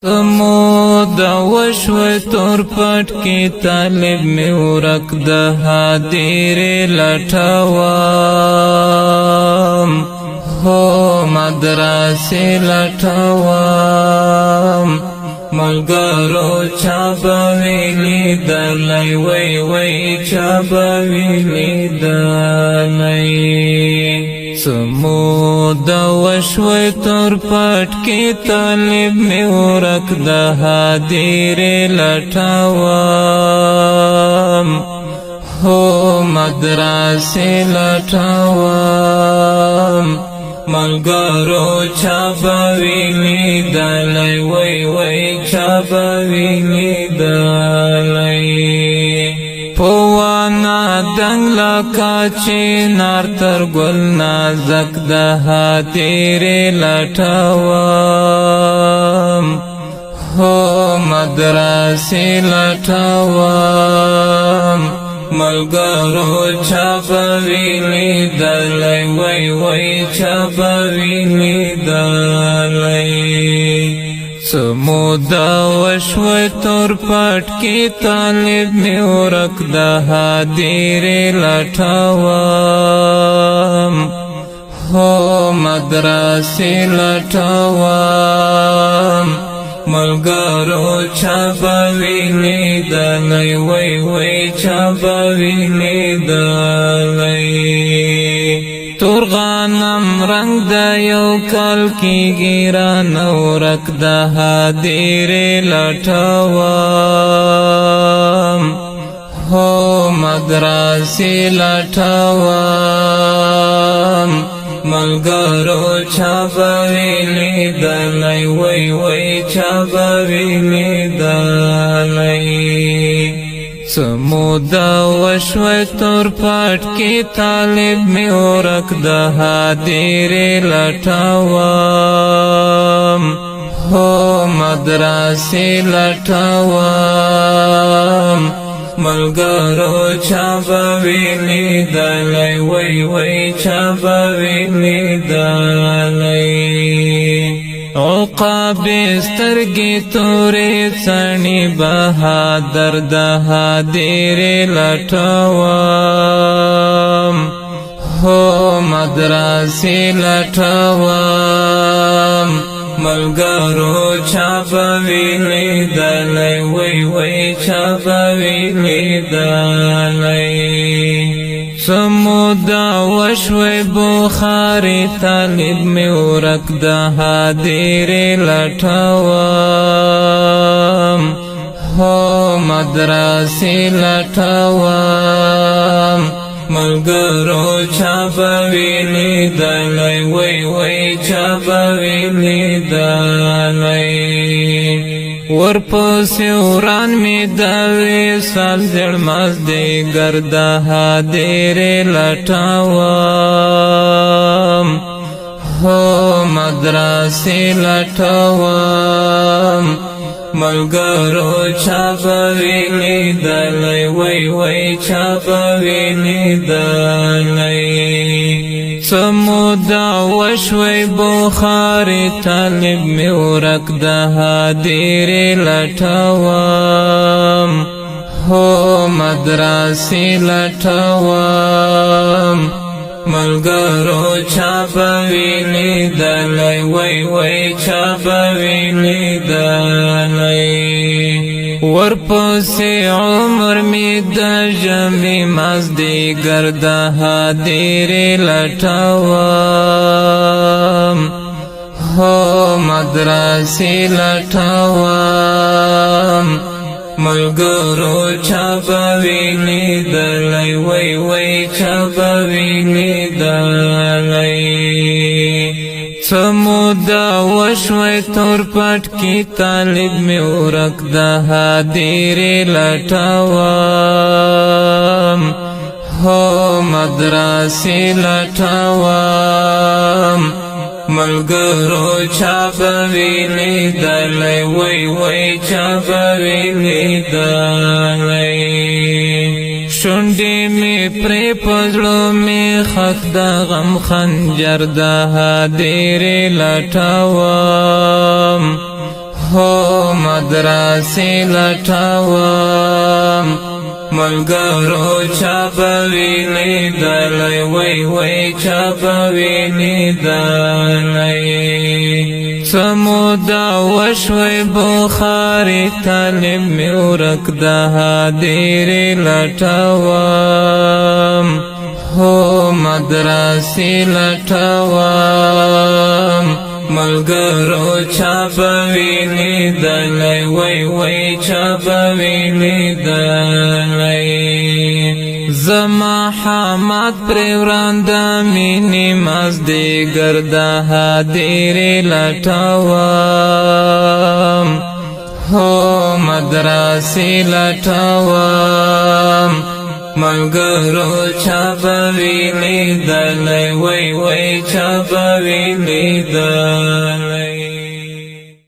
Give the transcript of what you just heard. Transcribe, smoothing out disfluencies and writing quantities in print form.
سمود وشوی تور پټ کی طالب می ورک د حاضر لټوام هو مدرسې لټوام ملګرو چا به ویلي دلی وی وی چا به ویلي دلی سمود وشوی تور پټ کی طالب می ورک د حاضر لټوام هو مدرسې لټوام ملګرو چا به ویلي دلی وی وی چا به ویلي دلی پوانا دنگ لکا چینار تر گل نازک د حاضر لټوام هو مدرسې لټوام ملګرو چا به ویلي دلی وی وی چا به ویلي دلی سمود وشوی تور پټ کی طالب می ورک د حاضر لټوام هو مدرسې لټوام ملګرو چا به ویلي دلی وی وی چا به ویلي دلی تور غنم رنگ د یو کال کیږي را نورک د حاضر لټوام هو مدرسې لټوام ملګرو چا به ویلي دلی وی وی چا به ویلي دلی سمود وشوی تور پټ کی طالب می ورک د حاضر لټوام هو مدرسې لټوام ملګرو چا به ویلي دلی وی وی چا به ویلي دلی عقاب سترګې تورې څڼې بهادر د حاضر لټوام هو مدرسې لټوام ملګرو چا به ویلي دلی وی وی چا به ویلي دلی سمود وشوی بخاری طالب می ورک د حاضر لټوام هو مدرسې لټوام ملګرو چا به ویلي دلی وی وی چا به ویلي دلی ورپسې وران می د وصال زړ مازدیګر د حاضر لټوام هو مدرسې لټوام ملګرو چا به ویلي دلی وی وی چا به ویلي دلی سمود وشوی بخاری طالب می ورک د حاضر لټوام هو مدرسې لټوام ملګرو چا به ویلي دلی وی وی چا به ویلي دلی ورپسې عمر می د ژمي مازدیګر د حاضر لټوام هو مدرسې لټوام ملګرو چا به ویلي دلی وی وی چا به ویلي دلی سمود وشوی تور پټ کی طالب می ورک د حاضر لټوام هو مدرسې لټوام ملګرو چا به ویلي دلی وی وی چا به ویلي دلی شونډې مې پرې پزړو مې خښ د غم خنجر د هدیرې لټوم هو مدرسې لټوم ملګرو چا به وي لیدلی وای وای چا به وي لیدلی څه موده وشوی بخاري طالب مې ورک د هدیرې لټوم هو مدرسې لټوم ملګرو چا به وي لیدلی وای وای چا به وي لیدلی زما حمد پر ورانده مینې مازدیګر د هدیرې لټوم هو مدرسې لټوم ملګرو چا به وي لیدلی وای وای چا به وي لیدلی